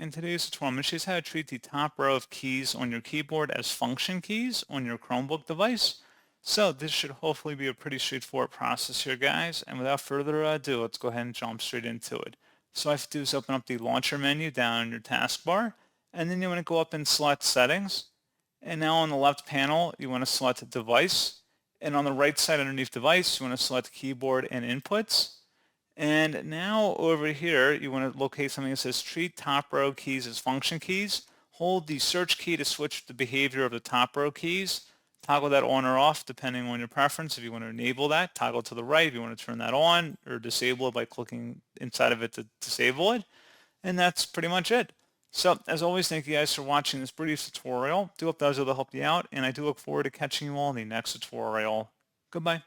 In today's tutorial, I'm going to show you how to treat the top row of keys on your keyboard as function keys on your Chromebook device. So this should hopefully be a pretty straightforward process here, guys. And without further ado, let's go ahead and jump straight into it. So all I have to do is open up the launcher menu down in your taskbar, and then you want to go up and select Settings. And now on the left panel, you want to select Device. And on the right side underneath Device, you want to select Keyboard and Inputs. And now over here, you want to locate something that says treat top row keys as function keys. Hold the search key to switch the behavior of the top row keys. Toggle that on or off depending on your preference. If you want to enable that, toggle to the right. If you want to turn that on or disable it by clicking inside of it to disable it. And that's pretty much it. So as always, thank you guys for watching this brief tutorial. Do hope that was able to help you out, and I do look forward to catching you all in the next tutorial. Goodbye.